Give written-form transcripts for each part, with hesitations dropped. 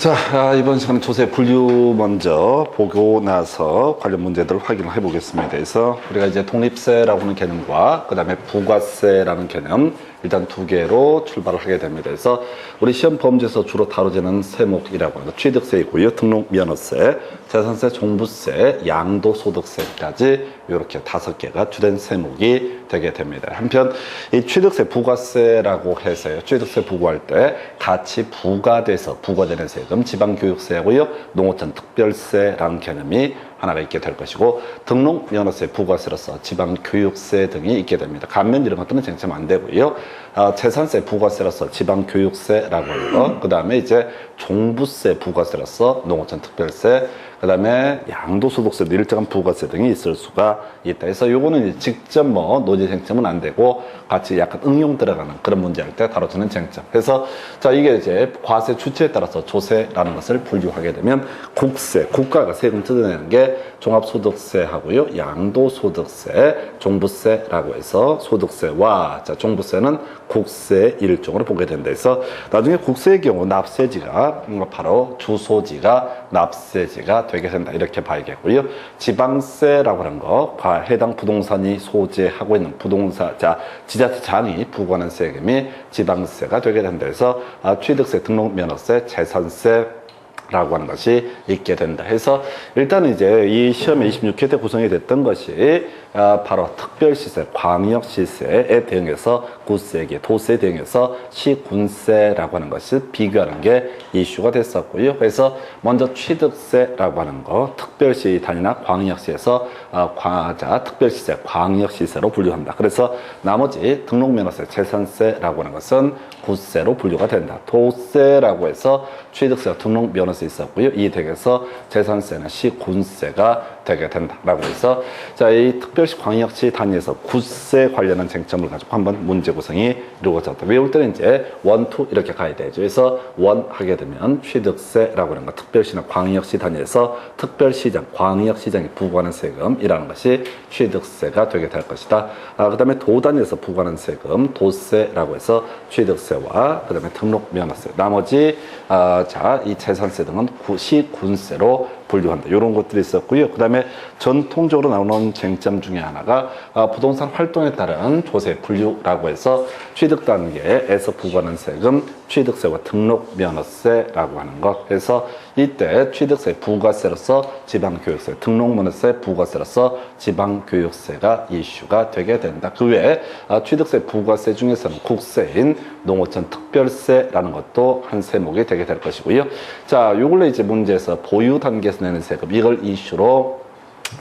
자, 이번 시간은 조세 분류 먼저 보고 나서 관련 문제들을 확인을 해보겠습니다. 그래서 우리가 이제 독립세라고 하는 개념과 그 다음에 부가세라는 개념 일단 두 개로 출발을 하게 됩니다. 그래서 우리 시험 범죄에서 주로 다뤄지는 세목이라고 하는 취득세이고요. 등록면허세, 재산세, 종부세, 양도소득세까지 이렇게 5개가 주된 세목이 되게 됩니다. 한편 이 취득세, 부가세라고 해서요. 취득세 부과할 때 같이 부과돼서 부과되는 세금, 지방교육세하고요. 농어촌 특별세라는 개념이 하나가 있게 될 것이고 등록면허세, 부가세로서 지방교육세 등이 있게 됩니다. 감면 이런 것들은 쟁점 안 되고요. 재산세, 부가세로서 지방교육세라고 하고 그 다음에 이제 종부세, 부가세로서 농어촌 특별세, 그 다음에 양도소득세, 일정한 부가세 등이 있을 수가 있다. 그래서 요거는 직접 뭐 논의 쟁점은 안 되고 같이 약간 응용 들어가는 그런 문제할 때 다뤄지는 쟁점. 그래서 자, 이게 이제 과세 주체에 따라서 조세라는 것을 분류하게 되면 국세, 국가가 세금 뜯어내는 게 종합소득세하고요, 양도소득세, 종부세라고 해서 소득세와 자, 종부세는 국세 일종으로 보게 된다. 그래서 나중에 국세의 경우 납세지가 바로 주소지가 납세지가 되게 된다. 이렇게 봐야겠고요. 지방세라고 하는 거, 해당 부동산이 소재하고 있는 부동산, 자, 지자체장이 부과하는 세금이 지방세가 되게 된다. 그래서 취득세, 등록면허세, 재산세, 라고 하는 것이 있게 된다 해서 일단 이제 이 시험에 26회 때 구성이 됐던 것이 바로 특별시세, 광역시세에 대응해서 구세계, 도세에 대응해서 시군세라고 하는 것을 비교하는 게 이슈가 됐었고요. 그래서 먼저 취득세라고 하는 거, 특별시 단위나 광역시에서 특별시세, 광역시세로 분류한다. 그래서 나머지 등록면허세, 재산세라고 하는 것은 구세로 분류가 된다. 도세라고 해서 취득세와 등록면허세 있었고요. 이 댁에서 재산세는 시군세가 되게 된다라고 해서 자, 이 특별시 광역시 단위에서 구세 관련한 쟁점을 가지고 한번 문제 구성이 이루어졌다. 외울 때는 이제 1, 2 이렇게 가야 되죠. 그래서 1 하게 되면 취득세라고 하는 거, 특별시나 광역시 단위에서 특별시장, 광역시장이 부과하는 세금이라는 것이 취득세가 되게 될 것이다. 그 다음에 도 단위에서 부과하는 세금, 도세라고 해서 취득세와 그 다음에 등록면허세, 나머지 자, 이 재산세 등은 시군세로 분류한다. 이런 것들이 있었고요. 그 다음에 전통적으로 나오는 쟁점 중에 하나가 부동산 활동에 따른 조세 분류라고 해서 취득 단계에서 부과하는 세금, 취득세와 등록면허세라고 하는 것. 그래서 이때 취득세, 부가세로서 지방교육세, 등록면허세, 부가세로서 지방교육세가 이슈가 되게 된다. 그 외에 취득세, 부가세 중에서는 국세인 농어촌 특별세라는 것도 한 세목이 되게 될 것이고요. 자, 요 근래 이제 문제에서 보유 단계에서 내는 세금, 이걸 이슈로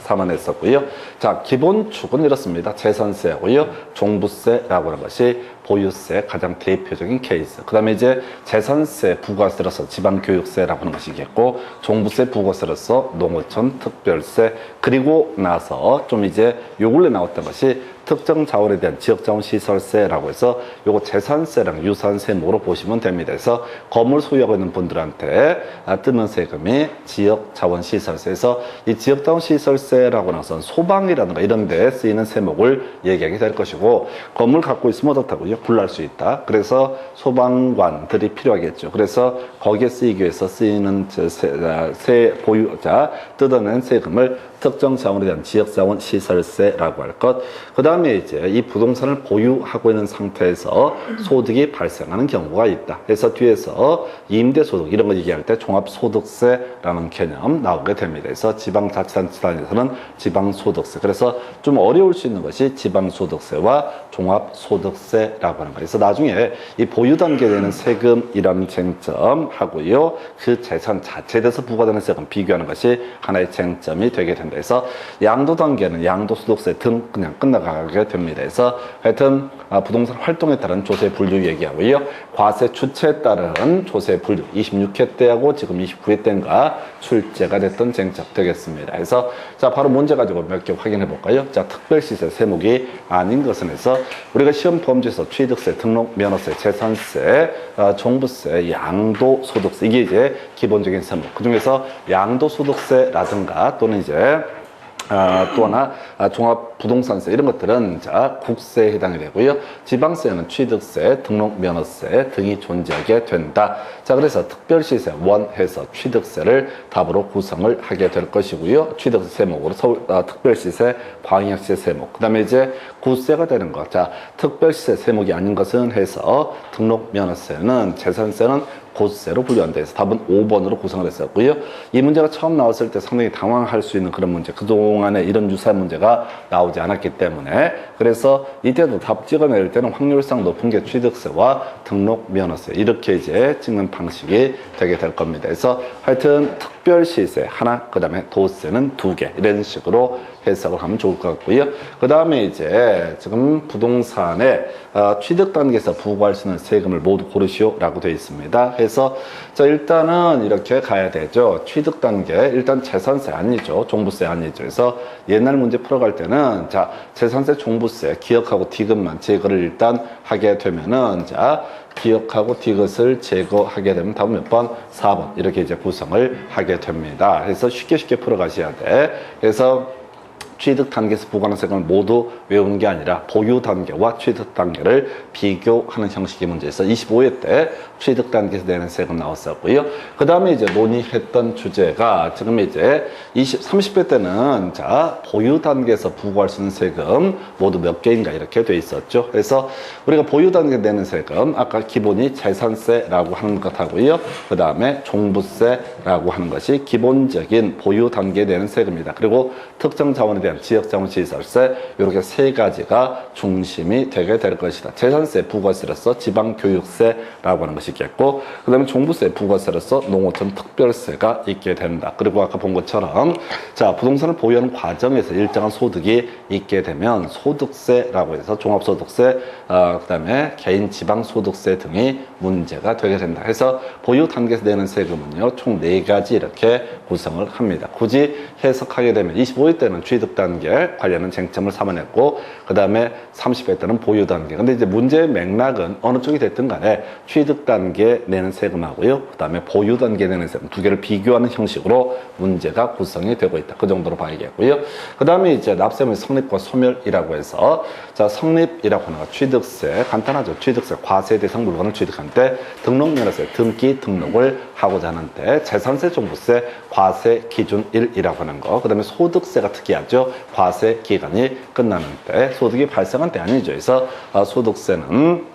삼아냈었고요. 자, 기본 축은 이렇습니다. 재산세하고요, 종부세라고 하는 것이 보유세 가장 대표적인 케이스. 그 다음에 이제 재산세, 부가세로서 지방교육세라고 하는 것이겠고, 종부세, 부가세로서 농어촌 특별세, 그리고 나서 좀 이제 요 근래 나왔던 것이 특정 자원에 대한 지역자원시설세라고 해서 요거 재산세랑 유사한 세목으로 보시면 됩니다. 그래서 건물 소유하고 있는 분들한테 뜨는 세금이 지역자원시설세에서 이 지역자원시설세라고 하는 것은 소방이라든가 이런 데 쓰이는 세목을 얘기하게 될 것이고, 건물 갖고 있으면 어떻다고요? 불날 수 있다. 그래서 소방관들이 필요하겠죠. 그래서 거기에 쓰이기 위해서 쓰이는 보유자 뜯어낸 세금을 특정 자원에 대한 지역자원 시설세라고 할 것. 그 다음에 이제 이 부동산을 보유하고 있는 상태에서 소득이 발생하는 경우가 있다. 그래서 뒤에서 임대소득 이런 거 얘기할 때 종합소득세라는 개념 나오게 됩니다. 그래서 지방자치단체에서는 지방소득세. 그래서 좀 어려울 수 있는 것이 지방소득세와 종합소득세라고 하는 거예요. 그래서 나중에 이 보유 단계에 되는 세금이라는 쟁점하고요, 그 재산 자체에 대해서 부과되는 세금 비교하는 것이 하나의 쟁점이 되게 된다. 그래서 양도 단계는 양도소득세 등 그냥 끝나가게 됩니다. 그래서 하여튼 부동산 활동에 따른 조세 분류 얘기하고요, 과세 주체에 따른 조세 분류 26회 때하고 지금 29회 때인가 출제가 됐던 쟁점 되겠습니다. 그래서 자, 바로 문제 가지고 몇 개 확인해 볼까요? 자, 특별시세 세목이 아닌 것은 해서 우리가 시험 범죄에서 취득세, 등록면허세, 재산세, 종부세, 양도소득세, 이게 이제 기본적인 세목. 그 중에서 양도소득세라든가 또는 이제 또 하나 종합부동산세 이런 것들은 자 국세에 해당이 되고요. 지방세는 취득세, 등록면허세 등이 존재하게 된다. 자 그래서 특별시세 원해서 취득세를 답으로 구성을 하게 될 것이고요. 취득세 세목으로 특별시세, 광역시세 세목. 그다음에 이제 구세가 되는 것. 자 특별시세 세목이 아닌 것은 해서 등록면허세는 재산세는 고세로 분류한다 해서 답은 5번으로 구성을 했었고요. 이 문제가 처음 나왔을 때 상당히 당황할 수 있는 그런 문제, 그동안에 이런 유사한 문제가 나오지 않았기 때문에 그래서 이때도 답 찍어낼 때는 확률상 높은 게 취득세와 등록면허세 이렇게 이제 찍는 방식이 되게 될 겁니다. 그래서 하여튼 특별시세 하나, 그 다음에 도세는 2개 이런 식으로 해석을 하면 좋을 것 같고요. 그 다음에 이제 지금 부동산에 취득 단계에서 부과할 수 있는 세금을 모두 고르시오라고 되어 있습니다. 그래서 자 일단은 이렇게 가야 되죠. 취득 단계 일단 재산세 아니죠. 종부세 아니죠. 그래서 옛날 문제 풀어갈 때는 자 재산세, 종부세 기억하고 디귿만 제거를 일단 하게 되면은 자 기억하고 디귿을 제거하게 되면 답은 몇 번? 4번 이렇게 이제 구성을 하게 됩니다. 그래서 쉽게 풀어가셔야 돼. 그래서 취득 단계에서 부과하는 세금을 모두 외우는 게 아니라 보유 단계와 취득 단계를 비교하는 형식의 문제에서 25회 때 취득 단계에서 내는 세금 나왔었고요. 그 다음에 이제 논의했던 주제가 지금 이제 30회 때는 자 보유 단계에서 부과할 수 있는 세금 모두 몇 개인가 이렇게 돼 있었죠. 그래서 우리가 보유 단계에 내는 세금 아까 기본이 재산세라고 하는 것하고요. 그 다음에 종부세라고 하는 것이 기본적인 보유 단계에 내는 세금입니다. 그리고 특정 자원에 대한 지역자원시설세 이렇게 세 가지가 중심이 되게 될 것이다. 재산세, 부가세로서 지방교육세라고 하는 것이 있겠고 그 다음에 종부세, 부가세로서 농어촌 특별세가 있게 된다. 그리고 아까 본 것처럼 자 부동산을 보유하는 과정에서 일정한 소득이 있게 되면 소득세라고 해서 종합소득세 그 다음에 개인 지방소득세 등이 문제가 되게 된다. 그래서 보유 단계에서 내는 세금은요 총 4가지 이렇게 구성을 합니다. 굳이 해석하게 되면 25회 때는 취득 단계 관련한 쟁점을 삼아냈고 그 다음에 30회 때는 보유 단계. 근데 이제 문제의 맥락은 어느 쪽이 됐든 간에 취득 단계 내는 세금하고요. 그 다음에 보유 단계 내는 세금 2개를 비교하는 형식으로 문제가 구성이 되고 있다. 그 정도로 봐야겠고요. 그 다음에 이제 납세의 성립과 소멸이라고 해서 자 성립이라고 하는 거 취득세 간단하죠. 취득세 과세 대상 물건을 취득할 때 등록면허세 등기 등록을 하고자 하는데 재산세, 종부세 과세 기준 1이라고 하는 거. 그 다음에 소득세가 특이하죠. 과세 기간이 끝나는 때 소득이 발생한 때 아니죠. 그래서 소득세는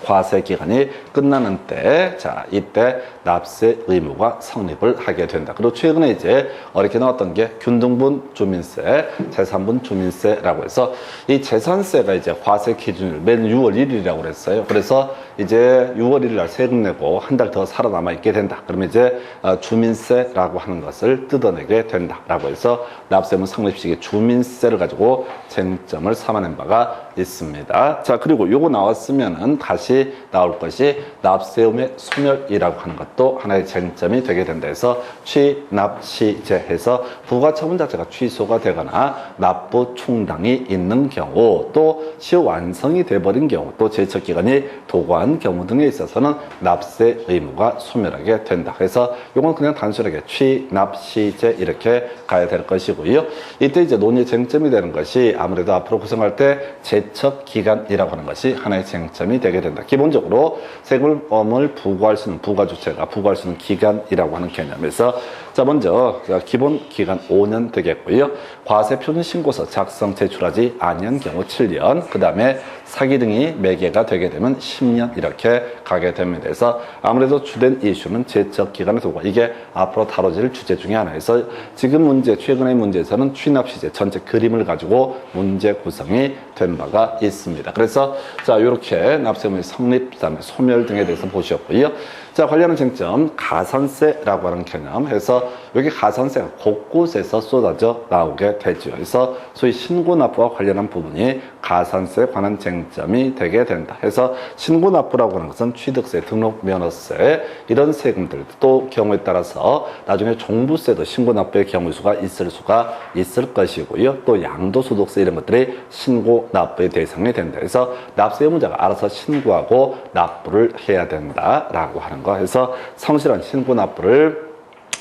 과세 기간이 끝나는 때, 자, 이때 납세 의무가 성립을 하게 된다. 그리고 최근에 이제 어렵게 나왔던 게 균등분 주민세, 재산분 주민세라고 해서 이 재산세가 이제 과세 기준일 매년 6월 1일이라고 그랬어요. 그래서 이제 6월 1일 날 세금 내고 한 달 더 살아남아 있게 된다. 그러면 이제 주민세라고 하는 것을 뜯어내게 된다라고 해서 납세의무 성립 시기 주민세를 가지고 쟁점을 삼아낸 바가 있습니다. 자, 그리고 요거 나왔으면은 다시 나올 것이 납세의무의 소멸이라고 하는 것도 하나의 쟁점이 되게 된다 해서 취납시제해서 부가처분 자체가 취소가 되거나 납부 충당이 있는 경우 또 시효완성이 돼버린 경우 또 제척기간이 도과한 경우 등에 있어서는 납세 의무가 소멸하게 된다. 그래서 이건 그냥 단순하게 취납시제 이렇게 가야 될 것이고요. 이때 이제 논의 쟁점이 되는 것이 아무래도 앞으로 구성할 때 제척기간이라고 하는 것이 하나의 쟁점이 되게 된다. 기본적으로 세금을 부과할 수 있는 부과주체가 부과할 수 있는 기간이라고 하는 개념에서 자 먼저 기본 기간 5년 되겠고요. 과세 표준 신고서 작성 제출하지 아니한 경우 7년, 그 다음에 사기 등이 매개가 되게 되면 10년 이렇게 가게 됩니다. 그래서 아무래도 주된 이슈는 제척 기간의 도과. 이게 앞으로 다뤄질 주제 중에 하나에서 지금 문제 최근의 문제에서는 취납시제 전체 그림을 가지고 문제 구성이 된 바가 있습니다. 그래서 자 이렇게 납세의무의 성립, 그다음에 소멸 등에 대해서 보셨고요. 자 관련한 쟁점 가산세라고 하는 개념 해서 여기 가산세가 곳곳에서 쏟아져 나오게 되죠. 그래서 소위 신고납부와 관련한 부분이 가산세에 관한 쟁점이 되게 된다. 해서 신고납부라고 하는 것은 취득세, 등록면허세 이런 세금들 또 경우에 따라서 나중에 종부세도 신고납부의 경우 수가 있을 수가 있을 것이고요. 또 양도소득세 이런 것들이 신고납부의 대상이 된다. 그래서 납세 의무자가 알아서 신고하고 납부를 해야 된다라고 하는 거 해서 성실한 신고납부를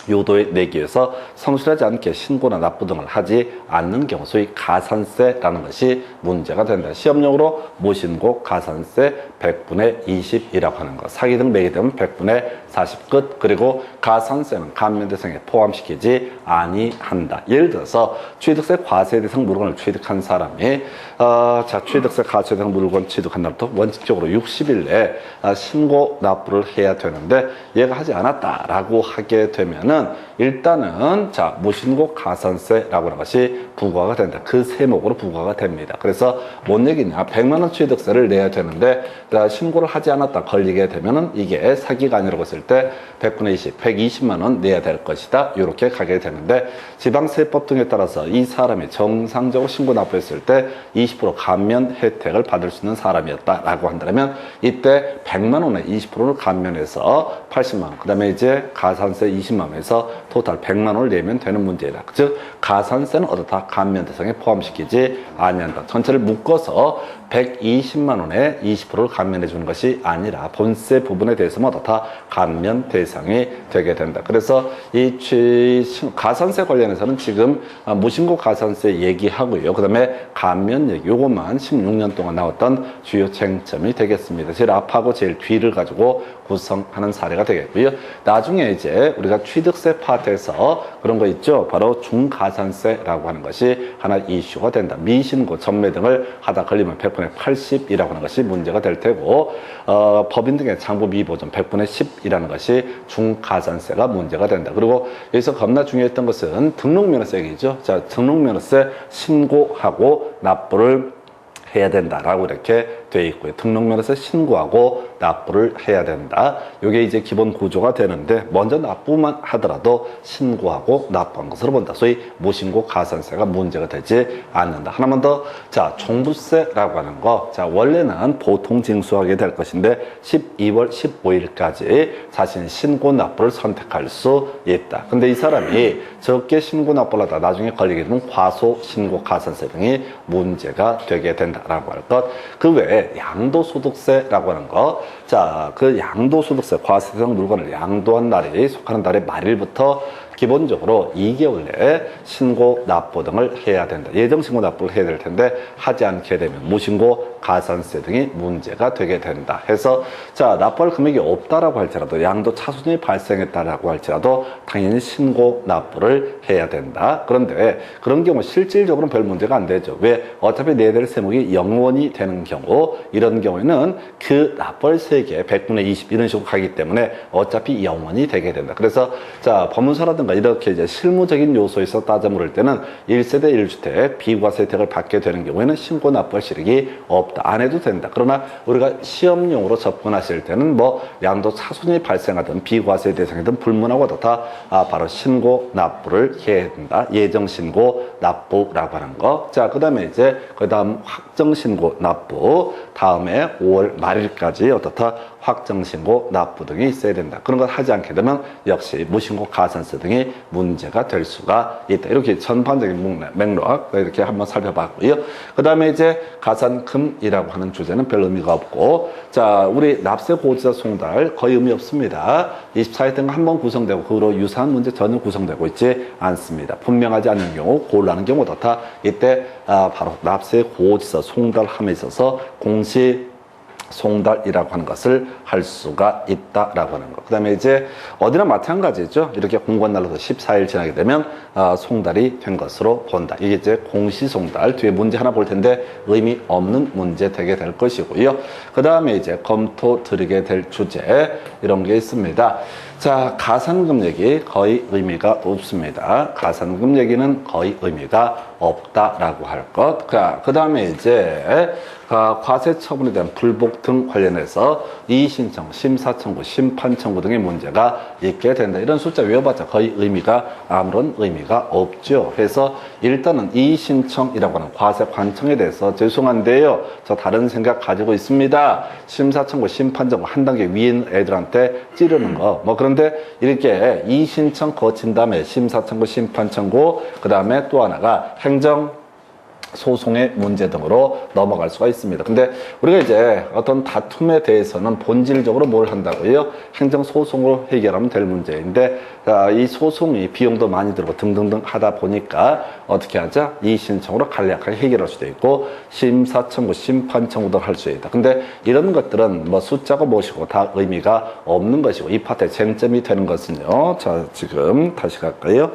요도에 내기 위해서 성실하지 않게 신고나 납부 등을 하지 않는 경우 소위 가산세라는 것이 문제가 된다. 시험용으로 무신고 가산세 100분의 20이라고 하는 것. 사기 등 내게 되면 100분의 40 끝. 그리고 가산세는 감면 대상에 포함시키지 아니한다. 예를 들어서 취득세 과세 대상 물건을 취득한 사람이 취득세 과세 대상 물건 취득한 날부터 원칙적으로 60일 내에 신고 납부를 해야 되는데 얘가 하지 않았다라고 하게 되면은 일단은 무신고 가산세라고 하는 것이 부과가 된다. 그 세목으로 부과가 됩니다. 그래서 뭔 얘기냐? 100만 원 취득세를 내야 되는데 신고를 하지 않았다 걸리게 되면은 이게 사기가 아니라고 했을 때 100분의 20, 120만 원 내야 될 것이다. 이렇게 가게 되는데 지방세법 등에 따라서 이 사람이 정상적으로 신고 납부했을 때 20% 감면 혜택을 받을 수 있는 사람이었다라고 한다면 이때 100만 원에 20%를 감면해서 80만 원, 그 다음에 이제 가산세 20만 원에서 토탈 100만 원을 내면 되는 문제이다. 즉 가산세는 어떻다? 감면 대상에 포함시키지 아니한다. 전체를 묶어서 120만 원에 20%를 감면해 주는 것이 아니라 본세 부분에 대해서는 어떻다? 감면 대상이 되게 된다. 그래서 이 가산세 관련해서는 지금 무신고 가산세 얘기하고요. 그 다음에 감면 얘기, 요것만 16년 동안 나왔던 주요 쟁점이 되겠습니다. 제일 앞하고 제일 뒤를 가지고 구성하는 사례가 되겠고요. 나중에 이제 우리가 취득세 파트에서 그런 거 있죠. 바로 중가산세라고 하는 것이 하나 이슈가 된다. 미신고, 전매 등을 하다 걸리면 100분의 80이라고 하는 것이 문제가 될 테고 법인 등의 장부 미보전 100분의 10이라는 것이 중가산세가 문제가 된다. 그리고 여기서 겁나 중요했던 것은 등록면허세 얘기죠. 자, 등록면허세 신고하고 납부를 해야 된다라고 이렇게 되어 있고요. 등록면허세 신고하고 납부를 해야 된다. 이게 이제 기본 구조가 되는데 먼저 납부만 하더라도 신고하고 납부한 것으로 본다. 소위 무신고 가산세가 문제가 되지 않는다. 하나만 더. 자, 종부세라고 하는 거. 자, 원래는 보통 징수하게 될 것인데 12월 15일까지 자신의 신고 납부를 선택할 수 있다. 근데 이 사람이 적게 신고 납부를 하다 나중에 걸리게 되면 과소 신고 가산세 등이 문제가 되게 된다라고 할 것. 그 외에 양도소득세라고 하는 거. 자, 그 양도소득세 과세대상 물건을 양도한 날이 속하는 달의 말일부터 기본적으로 2개월 내에 신고 납부 등을 해야 된다. 예정 신고 납부를 해야 될 텐데 하지 않게 되면 무신고 가산세 등이 문제가 되게 된다. 해서 자, 납부할 금액이 없다라고 할지라도 양도 차순이 발생했다라고 할지라도 당연히 신고 납부를 해야 된다. 그런데 그런 경우 실질적으로는 별 문제가 안 되죠. 왜? 어차피 내야 될 세목이 0원이 되는 경우 이런 경우에는 그 납부할 세액의 100분의 20 이런 식으로 가기 때문에 어차피 0원이 되게 된다. 그래서 자, 법문서라든가 이렇게 이제 실무적인 요소에서 따져 물을 때는 1세대 1주택 비과세 혜택을 받게 되는 경우에는 신고 납부할 실익이 없다. 안 해도 된다. 그러나 우리가 시험용으로 접근하실 때는 뭐 양도 차순이 발생하든 비과세 대상이든 불문하고 어떻다? 바로 신고 납부를 해야 된다. 예정 신고 납부라고 하는 거. 자, 그 다음에 이제 그 다음 확정 신고 납부. 다음에 5월 말일까지 어떻다? 확정 신고 납부 등이 있어야 된다. 그런 걸 하지 않게 되면 역시 무신고 가산세 등이 문제가 될 수가 있다. 이렇게 전반적인 맥락 이렇게 한번 살펴봤고요. 그 다음에 이제 가산금이라고 하는 주제는 별 의미가 없고, 자, 우리 납세 고지서 송달 거의 의미 없습니다. 24회 때는 한번 구성되고 그로 유사한 문제 전혀 구성되고 있지 않습니다. 분명하지 않은 경우, 곤란한 경우 어떻다? 이때 바로 납세 고지서 송달함에 있어서 공시 송달이라고 하는 것을 할 수가 있다라고 하는 것. 그 다음에 이제 어디나 마찬가지죠. 이렇게 공고한 날로서 14일 지나게 되면 송달이 된 것으로 본다. 이게 이제 공시송달. 뒤에 문제 하나 볼 텐데 의미 없는 문제 되게 될 것이고요. 그 다음에 이제 검토 드리게 될 주제 이런 게 있습니다. 자, 가산금 얘기 거의 의미가 없습니다. 가산금 얘기는 거의 의미가 없다라고 할 것. 그 다음에 이제 과세 처분에 대한 불복 등 관련해서 이의신청, 심사청구, 심판청구 등의 문제가 있게 된다. 이런 숫자 외워봤자 거의 의미가 아무런 의미가 없죠. 그래서 일단은 이의신청이라고 하는 과세 관청에 대해서 죄송한데요, 저 다른 생각 가지고 있습니다. 심사청구, 심판청구 한 단계 위에 있는 애들한테 찌르는 거. 뭐 그런데 이렇게 이의신청 거친 다음에 심사청구, 심판청구, 그 다음에 또 하나가 행정 소송의 문제 등으로 넘어갈 수가 있습니다. 근데 우리가 이제 어떤 다툼에 대해서는 본질적으로 뭘 한다고요? 행정소송으로 해결하면 될 문제인데, 이 소송이 비용도 많이 들고 등등등 하다 보니까 어떻게 하자? 이의신청으로 간략하게 해결할 수도 있고, 심사청구, 심판청구도 할 수 있다. 근데 이런 것들은 뭐 숫자가 무엇이고 다 의미가 없는 것이고, 이 파트의 쟁점이 되는 것은요. 자, 지금 다시 갈까요?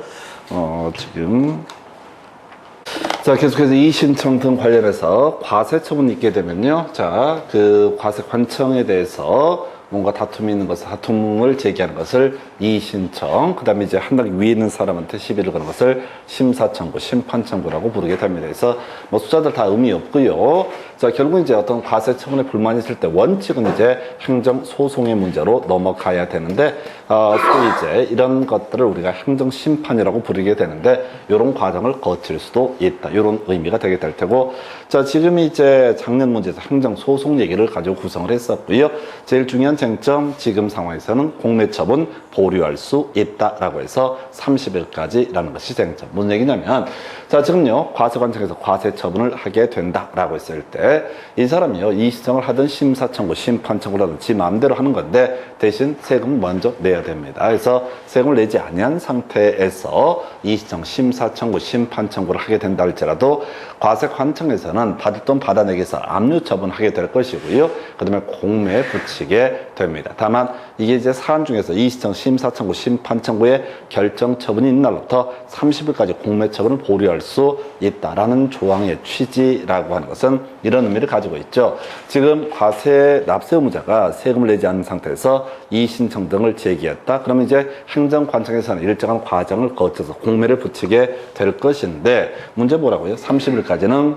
자, 계속해서 이의신청 등 관련해서 과세처분이 있게 되면요. 자, 그 과세 관청에 대해서 뭔가 다툼이 있는 것을, 다툼을 제기하는 것을 이의신청, 그 다음에 이제 한 단계 위에 있는 사람한테 시비를 거는 것을 심사청구, 심판청구라고 부르게 됩니다. 그래서 뭐 숫자들 다 의미 없고요. 자, 결국 이제 어떤 과세처분에 불만이 있을 때 원칙은 이제 행정소송의 문제로 넘어가야 되는데, 소위 이제 이런 것들을 우리가 행정심판이라고 부르게 되는데, 이런 과정을 거칠 수도 있다. 이런 의미가 되게 될 테고, 자, 지금 이제 작년 문제에서 행정소송 얘기를 가지고 구성을 했었고요. 제일 중요한 쟁점, 지금 상황에서는 공매처분 보류할 수 있다라고 해서 30일까지라는 것이 쟁점. 무슨 얘기냐면, 자, 지금요, 과세관청에서 과세처분을 하게 된다라고 했을 때, 이 사람이요, 이의신청을 하든 심사청구, 심판청구를 하든 지 마음대로 하는 건데, 대신 세금을 먼저 내야 됩니다. 그래서 세금을 내지 아니한 상태에서 이의신청, 심사청구, 심판청구를 하게 된다 할지라도 과세관청에서는 받을 돈 받아내기 위해서 압류처분하게 될 것이고요. 그 다음에 공매에 붙이게 됩니다. 다만 이게 이제 사안 중에서 이의신청, 심사청구, 심판청구의 결정처분이 있는 날부터 30일까지 공매처분을 보류할 수 있다라는 조항의 취지라고 하는 것은 이런 의미를 가지고 있죠. 지금 과세 납세 의무자가 세금을 내지 않는 상태에서 이의신청 등을 제기했다. 그러면 이제 행정관청에서는 일정한 과정을 거쳐서 공매를 붙이게 될 것인데, 문제 뭐라고요? 30일까지는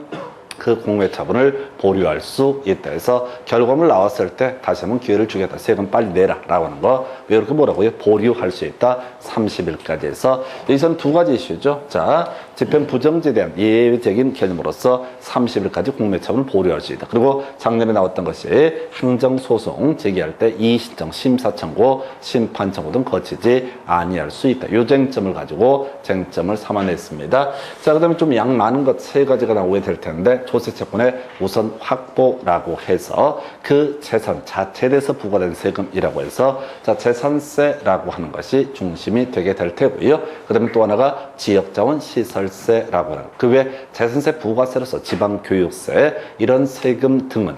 그 공매처분을 보류할 수 있다 해서 결과물 나왔을 때 다시 한번 기회를 주겠다. 세금 빨리 내라 라고 하는 거. 왜 이렇게 뭐라고요? 보류할 수 있다. 30일까지 해서 여기서는 두 가지 이슈죠. 자, 집행 부정지에 대한 예외적인 개념으로서 30일까지 공매처분을 보류할 수 있다. 그리고 작년에 나왔던 것이 행정소송 제기할 때 이의신청, 심사청구, 심판청구 등 거치지 아니할 수 있다. 이 쟁점을 가지고 쟁점을 삼아냈습니다. 자, 그 다음에 좀 양 많은 것 세 가지가 나오게 될 텐데, 조세채권의 우선 확보라고 해서 그 재산 자체에 대해서 부과된 세금이라고 해서, 자, 재산세라고 하는 것이 중심이 되게 될 테고요. 그 다음에 또 하나가 지역자원 시설세라고 하는, 그 외 재산세 부과세로서 지방교육세, 이런 세금 등은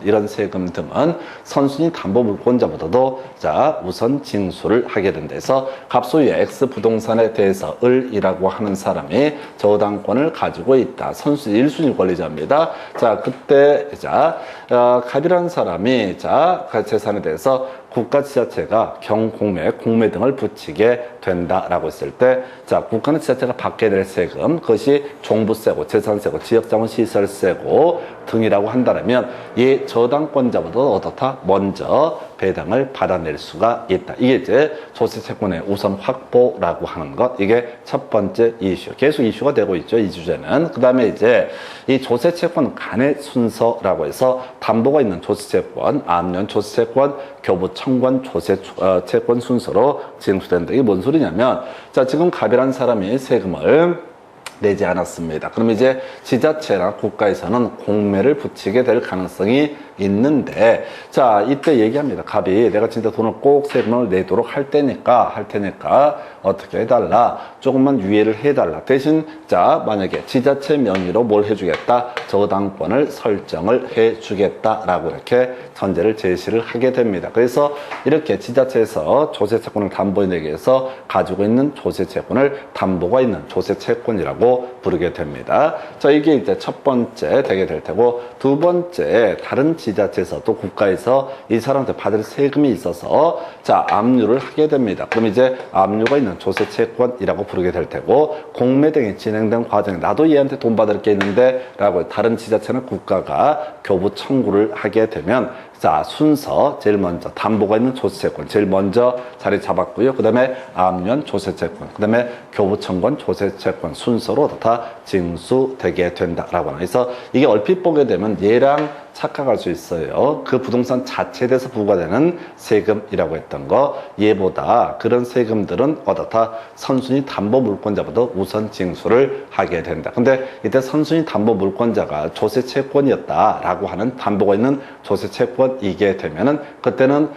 선순위 담보물권자보다도 자, 우선 징수를 하게 된다 해서 갑소유의 X부동산에 대해서 을이라고 하는 사람이 저당권을 가지고 있다. 선순위 1순위 권리자입니다. 자, 그때 갑이라는 사람이 그 재산에 대해서 국가 지자체가 경공매, 공매 등을 붙이게 된다라고 했을 때, 자, 국가는 지자체가 받게 될 세금, 그것이 종부세고, 재산세고, 지역자원시설세고 등이라고 한다면, 이 저당권자보다 어떻다? 먼저 배당을 받아낼 수가 있다. 이게 이제 조세채권의 우선 확보라고 하는 것, 이게 첫 번째 이슈. 계속 이슈가 되고 있죠, 이 주제는. 그 다음에 이제 이 조세채권 간의 순서라고 해서 담보가 있는 조세채권, 압류한 조세채권, 교부 청구한 조세채권 순서로 징수된다. 이게 뭔 소리냐면, 자, 지금 갑이라는 사람이 세금을 내지 않았습니다. 그럼 이제 지자체나 국가에서는 공매를 붙이게 될 가능성이 있는데, 자, 이때 얘기합니다. 갑이 내가 진짜 돈을 꼭 세금을 내도록 할 테니까 어떻게 해달라, 조금만 유예를 해달라. 대신 자, 만약에 지자체 명의로 뭘 해주겠다, 저당권을 설정을 해주겠다라고 이렇게 전제를 제시를 하게 됩니다. 그래서 이렇게 지자체에서 조세채권을 담보인에게 해서 가지고 있는 조세채권을 담보가 있는 조세채권이라고 부르게 됩니다. 자, 이게 이제 첫 번째 되게 될 테고, 두 번째, 다른 지자체에서 또 국가에서 이 사람한테 받을 세금이 있어서 자, 압류를 하게 됩니다. 그럼 이제 압류가 있는 조세채권이라고 부르게 될 테고, 공매 등이 진행된 과정에 나도 얘한테 돈 받을 게 있는데 라고 다른 지자체나 국가가 교부 청구를 하게 되면, 자, 순서 제일 먼저 담보가 있는 조세채권 제일 먼저 자리 잡았고요. 그 다음에 압류한 조세채권, 그 다음에 교부청구한 조세채권 순서로 다 징수되게 된다라고 하나. 그래서 이게 얼핏 보게 되면 얘랑 착각할 수 있어요. 그 부동산 자체에 대해서 부과되는 세금이라고 했던 거, 얘보다 그런 세금들은 어떻다? 선순위 담보 물권자보다 우선 징수를 하게 된다. 근데 이때 선순위 담보 물권자가 조세 채권이었다라고 하는 담보가 있는 조세 채권이게 되면은 그때는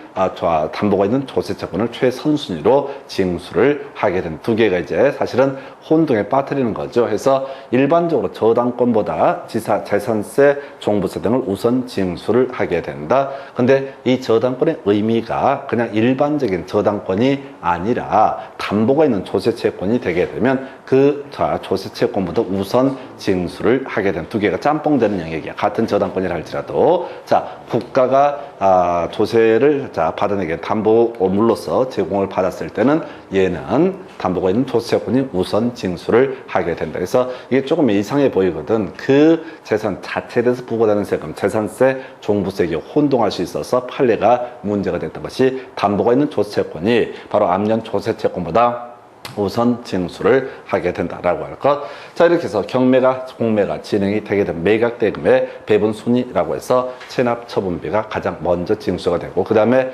담보가 있는 조세 채권을 최선순위로 징수를 하게 된다. 두 개가 이제 사실은 혼동에 빠뜨리는 거죠. 그래서 일반적으로 저당권보다 재산세, 종부세 등을 우선 징수를 하게 된다. 근데 이 저당권의 의미가 그냥 일반적인 저당권이 아니라 담보가 있는 조세채권이 되게 되면 그 조세채권보다 우선 징수를 하게 된 두 개가 짬뽕되는 영역이야. 같은 저당권이라 할지라도 자, 국가가 조세를 받아내게 담보물로서 제공을 받았을 때는 얘는 담보가 있는 조세채권이 우선 징수를 하게 된다. 그래서 이게 조금 이상해 보이거든. 그 재산 자체에 대해서 부과되는 세금, 재산세, 종부세에 혼동할 수 있어서 판례가 문제가 됐던 것이 담보가 있는 조세채권이 바로 앞년 조세채권보다 우선 징수를 하게 된다라고 할 것. 자, 이렇게 해서 경매가, 공매가 진행이 되게 되면 매각대금의 배분 순위라고 해서 체납 처분비가 가장 먼저 징수가 되고, 그 다음에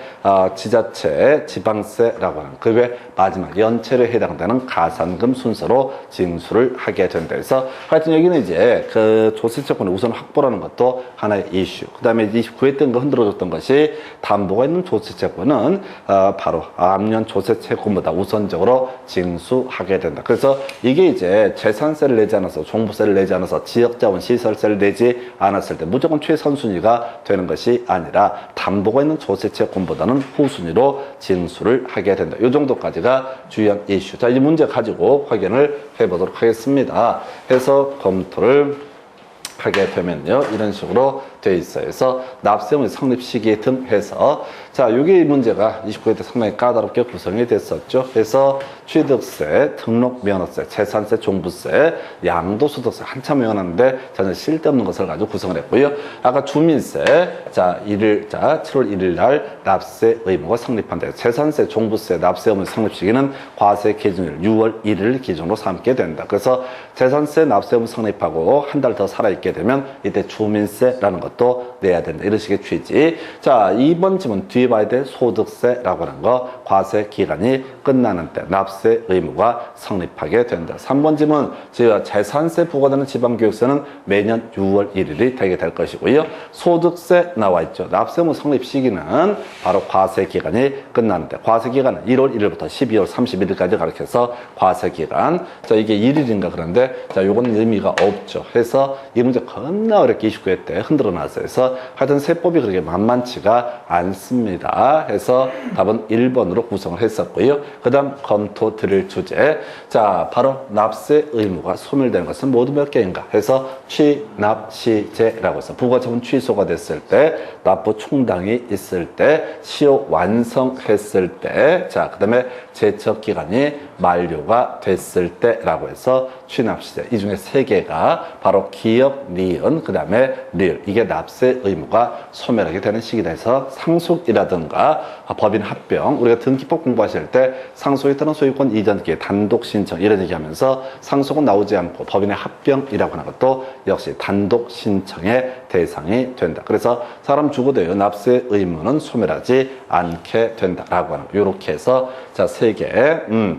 지자체, 지방세라고 하는 그 외 마지막 연체를 해당되는 가산금 순서로 징수를 하게 된다. 그래서 하여튼 여기는 이제 그 조세채권을 우선 확보라는 것도 하나의 이슈. 그 다음에 이 구했던 거 흔들어줬던 것이 담보가 있는 조세채권은 바로 앞년 조세채권보다 우선적으로 징수하게 된다. 그래서 이게 이제 재산세를 내지 않아서, 종부세를 내지 않아서, 지역자원 시설세를 내지 않았을 때 무조건 최선순위가 되는 것이 아니라 담보가 있는 조세채권보다는 후순위로 징수를 하게 된다. 이 정도까지가 주요한 이슈. 자, 이 문제 가지고 확인을 해보도록 하겠습니다. 해서 검토를 하게 되면요, 이런 식으로 되어 있어요. 그래서 납세의무 성립 시기 등 해서, 자, 요게 문제가 29회 때 상당히 까다롭게 구성이 됐었죠. 그래서 취득세, 등록면허세, 재산세, 종부세, 양도소득세 한참 외워놨는데 전혀 쓸데없는 것을 가지고 구성을 했고요. 아까 주민세, 자, 7월 1일 날 납세 의무가 성립한다. 재산세, 종부세, 납세 의무 성립 시기는 과세 기준일 6월 1일 기준으로 삼게 된다. 그래서 재산세, 납세 의무 성립하고 한 달 더 살아있게 되면 이때 주민세라는 것도 내야 된다. 이런 식의 취지. 자, 2번 지문 뒤에 봐야 될 소득세라고 하는 거, 과세 기간이 끝나는 때 납세 의무가 성립하게 된다. 3번 지문 재산세 부과되는 지방교육세는 매년 6월 1일이 되게 될 것이고요. 소득세 나와 있죠. 납세 의무 성립 시기는 바로 과세 기간이 끝나는 때, 과세 기간은 1월 1일부터 12월 31일까지 가르쳐서 과세 기간. 자, 이게 1일인가 그런데 자, 요거는 의미가 없죠. 해서 이 문제 겁나 어렵게 29회 때 흔들어 놨어요. 그래서 하여튼 세법이 그렇게 만만치가 않습니다. 해서 답은 1번으로 구성을 했었고요. 그 다음 검토 드릴 주제. 자, 바로 납세 의무가 소멸되는 것은 모두 몇 개인가 해서 취납시제라고 해서 부가처분 취소가 됐을 때, 납부 충당이 있을 때, 시효 완성했을 때, 자, 그 다음에 제척기간이 만료가 됐을 때라고 해서 취납시제. 이 중에 3개가 바로 기업, 니은, 그 다음에 리을. 이게 납세 의무가 소멸하게 되는 시기다 해서 상속이라든가 법인 합병, 우리가 등기법 공부하실 때 상속에 따른 소유권 이전기, 단독 신청 이런 얘기하면서 상속은 나오지 않고 법인의 합병이라고 하는 것도 역시 단독 신청의 대상이 된다. 그래서 사람 죽어도요, 납세 의무는 소멸하지 않게 된다라고 하는 거. 요렇게 해서 자, 3개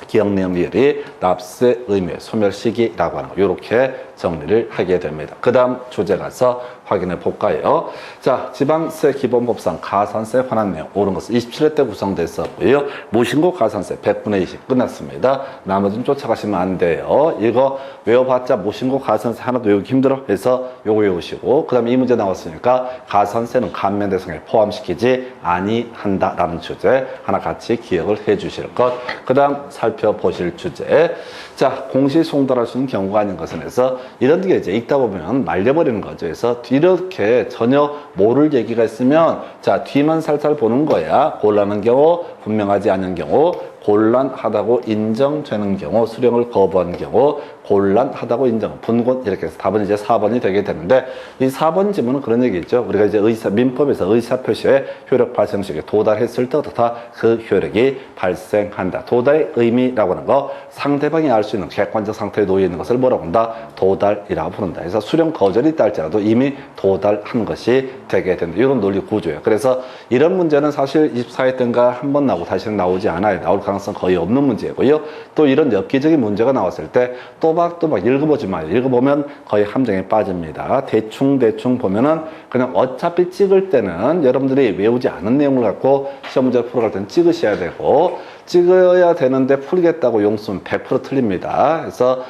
기억내용 리을이 납세 의무의 소멸 시기라고 하는 거, 요렇게 정리를 하게 됩니다. 그 다음 주제 가서 확인해 볼까요? 자, 지방세 기본법상 가산세 관한 내용 옳은 것은 27회 때 구성됐었고요. 무신고 가산세 100분의 20 끝났습니다. 나머지는 쫓아가시면 안 돼요. 이거 외워봤자 무신고 가산세 하나도 외우기 힘들어 해서 요거 외우시고, 그 다음에 이 문제 나왔으니까 가산세는 감면 대상에 포함시키지 아니한다라는 주제 하나 같이 기억을 해 주실 것. 그 다음 살펴보실 주제. 자, 공시송달할 수 있는 경우가 아닌 것은 해서 이런 게 이제 읽다 보면 말려버리는 거죠. 그래서 이렇게 전혀 모를 얘기가 있으면 자, 뒤만 살살 보는 거야. 곤란한 경우 분명하지 않은 경우, 곤란하다고 인정되는 경우, 수령을 거부한 경우, 곤란하다고 인정, 분곤, 이렇게 해서 답은 이제 4번이 되게 되는데, 이 4번 지문은 그런 얘기 있죠. 우리가 이제 민법에서 의사표시의 효력 발생식에 도달했을 때부터 그 효력이 발생한다. 도달의 의미라고 하는 거, 상대방이 알 수 있는 객관적 상태에 놓여 있는 것을 뭐라고 한다? 도달이라고 부른다. 그래서 수령 거절이 있다 할지라도 이미 도달한 것이 되게 된다. 이런 논리 구조예요. 그래서 이런 문제는 사실 24회 때인가 한 번 나오고 다시는 나오지 않아요. 나올 가능성 거의 없는 문제고요. 또 이런 엽기적인 문제가 나왔을 때 또박또박 읽어보지 마요. 읽어보면 거의 함정에 빠집니다. 대충 보면은 그냥 어차피 찍을 때는 여러분들이 외우지 않은 내용을 갖고 시험 문제를 풀어갈 때는 찍으셔야 되고, 찍어야 되는데 풀겠다고 용쓰면 100% 틀립니다. 그래서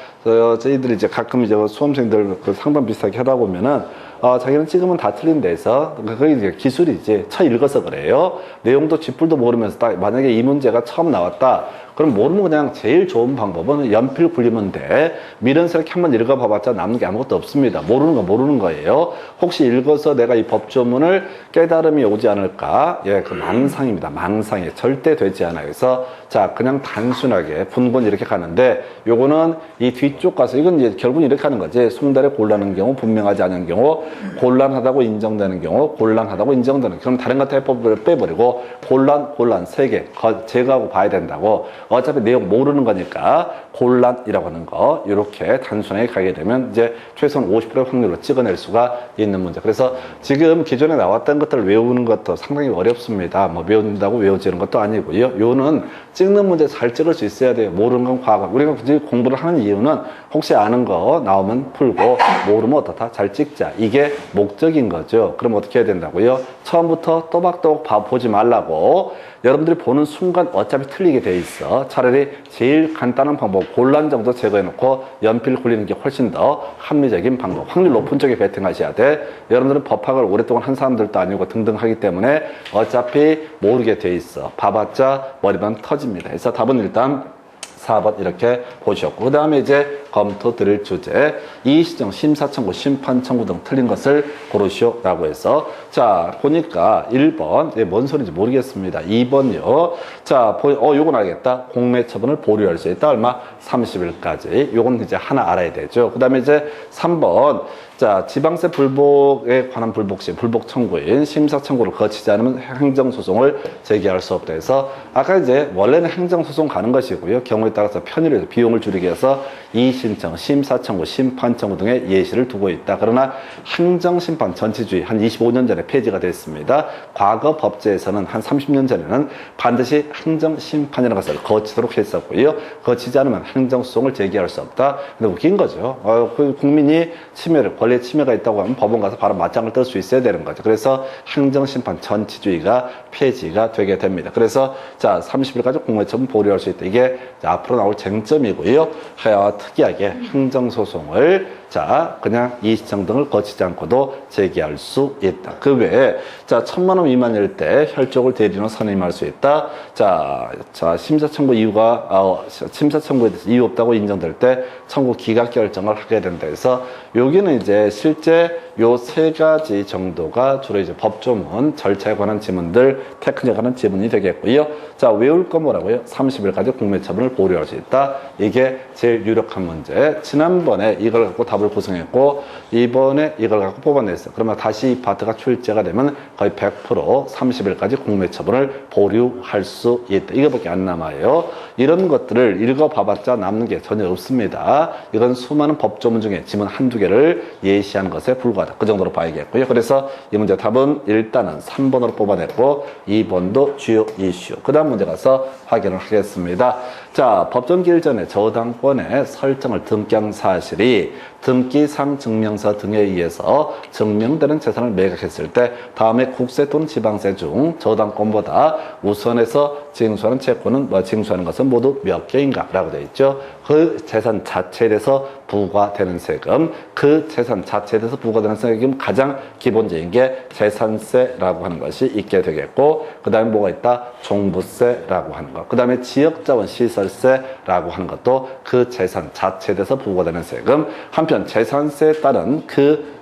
저희들이 이제 가끔 이제 수험생들 그 상담 비슷하게 하다 보면은 자기는 찍으면 다 틀린 데서 그게 이제 기술이지, 읽어서 그래요. 내용도 쥐뿔도 모르면서 딱 만약에 이 문제가 처음 나왔다. 그럼 모르면 그냥 제일 좋은 방법은 연필 굴리면 돼. 미련스럽게 한번 읽어봐봤자 남는 게 아무것도 없습니다. 모르는 거 모르는 거예요. 혹시 읽어서 내가 이 법조문을 깨달음이 오지 않을까? 예, 그 망상입니다. 망상이 절대 되지 않아요. 그래서 자, 그냥 단순하게 분본 이렇게 가는데, 요거는 이 뒤쪽 가서 이건 이제 결국은 이렇게 하는 거지. 송달에 곤란한 경우, 분명하지 않은 경우, 곤란하다고 인정되는 경우, 곤란하다고 인정되는. 그럼 다른 것 해법을 빼버리고 곤란 세 개 제거하고 봐야 된다고. 어차피 내용 모르는 거니까 곤란이라고 하는 거 이렇게 단순하게 가게 되면 이제 최소한 50% 확률로 찍어낼 수가 있는 문제. 그래서 지금 기존에 나왔던 것들을 외우는 것도 상당히 어렵습니다. 뭐 외운다고 외워지는 것도 아니고요. 요는 찍는 문제 잘 찍을 수 있어야 돼요. 모르는 건 과거. 우리가 굳이 공부를 하는 이유는 혹시 아는 거 나오면 풀고 모르면 어떻다? 잘 찍자. 이게 목적인 거죠. 그럼 어떻게 해야 된다고요? 처음부터 또박또박 보지 말라고. 여러분들이 보는 순간 어차피 틀리게 돼 있어. 차라리 제일 간단한 방법, 곤란 정도 제거해놓고 연필 굴리는 게 훨씬 더 합리적인 방법. 확률 높은 쪽에 베팅하셔야 돼. 여러분들은 법학을 오랫동안 한 사람들도 아니고 등등 하기 때문에 어차피 모르게 돼 있어. 봐봤자 머리만 터집니다. 그래서 답은 일단 4번 이렇게 보셨고, 그 다음에 이제 검토 드릴 주제, 이의시정, 심사청구, 심판청구 등 틀린 것을 고르시오라고 해서, 자 보니까 1번 뭔 소리인지 모르겠습니다. 2번요. 자 요건 알겠다. 공매 처분을 보류할 수 있다. 얼마? 30일까지. 요건 이제 하나 알아야 되죠. 그 다음에 이제 3번, 자 지방세 불복에 관한 불복 청구인 심사 청구를 거치지 않으면 행정소송을 제기할 수 없다 해서, 아까 이제 원래는 행정소송 가는 것이고요. 경우에 따라서 편의를 위해서 비용을 줄이기 위해서 이의신청, 심사청구, 심판청구 등의 예시를 두고 있다. 그러나 행정심판 전치주의 한 25년 전에 폐지가 됐습니다. 과거 법제에서는 한 30년 전에는 반드시 행정심판이라는 것을 거치도록 했었고요. 거치지 않으면 행정소송을 제기할 수 없다. 근데 웃긴 거죠. 그 국민이 권리 침해가 있다고 하면 법원 가서 바로 맞짱을 뜰 수 있어야 되는 거죠. 그래서 행정심판 전치주의가 폐지가 되게 됩니다. 그래서 자 30일까지 공매처분 보류할 수 있다. 이게 앞으로 나올 쟁점이고요. 특이하게 행정소송을 자 그냥 이의시청 등을 거치지 않고도 제기할 수 있다. 그 외에 자 1,000만 원 미만일 때 혈족을 대리인으로 선임할 수 있다. 자 심사청구 이유가 심사청구에 대해서 이유 없다고 인정될 때 청구 기각 결정을 하게 된다. 해서 여기는 이제 실제 요 세 가지 정도가 주로 이제 법조문 절차에 관한 지문들, 테크닉에 관한 지문이 되겠고요. 자 외울 거 뭐라고요? 30일까지 공매처분을 보류할 수 있다. 이게 제일 유력한 문제. 지난번에 이걸 갖고 답을 구성했고 이번에 이걸 갖고 뽑아냈어요. 그러면 다시 이 파트가 출제가 되면 거의 100% 30일까지 공매처분을 보류할 수 있다. 이거밖에 안 남아요. 이런 것들을 읽어봐봤자 남는 게 전혀 없습니다. 이건 수많은 법조문 중에 지문 한두 개를 예시한 것에 불과하다. 그 정도로 봐야겠고요. 그래서 이 문제 답은 일단은 3번으로 뽑아냈고 2번도 주요 이슈. 그 다음 문제 가서 확인을 하겠습니다. 자, 법정 기일 전에 저당권의 설정을 등기한 사실이 등기상 증명서 등에 의해서 증명되는 재산을 매각했을 때 다음에 국세 또는 지방세 중 저당권보다 우선해서 징수하는 채권은 징수하는 것은 모두 몇 개인가 라고 되어 있죠. 그 재산 자체에 대해서 부과되는 세금, 그 재산 자체에 대해서 부과되는 세금 가장 기본적인 게 재산세라고 하는 것이 있게 되겠고, 그 다음에 뭐가 있다? 종부세라고 하는 것, 그 다음에 지역자원 시설세라고 하는 것도 그 재산 자체에 대해서 부과되는 세금. 한편 재산세에 따른 그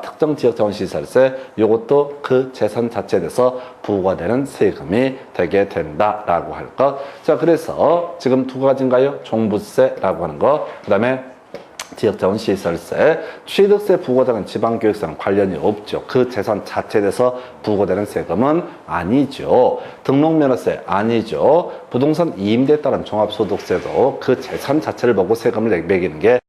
특정 지역자원 시설세, 요것도 그 재산 자체에 대해서 부과되는 세금이 되게 된다라고 할 것. 자, 그래서 지금 두 가지인가요? 종부세라고 하는 거. 그 다음에 지역자원시설세, 취득세 부과되는 지방교육세는 관련이 없죠. 그 재산 자체에 대해서 부과되는 세금은 아니죠. 등록면허세 아니죠. 부동산 임대에 따른 종합소득세도 그 재산 자체를 보고 세금을 매기는 게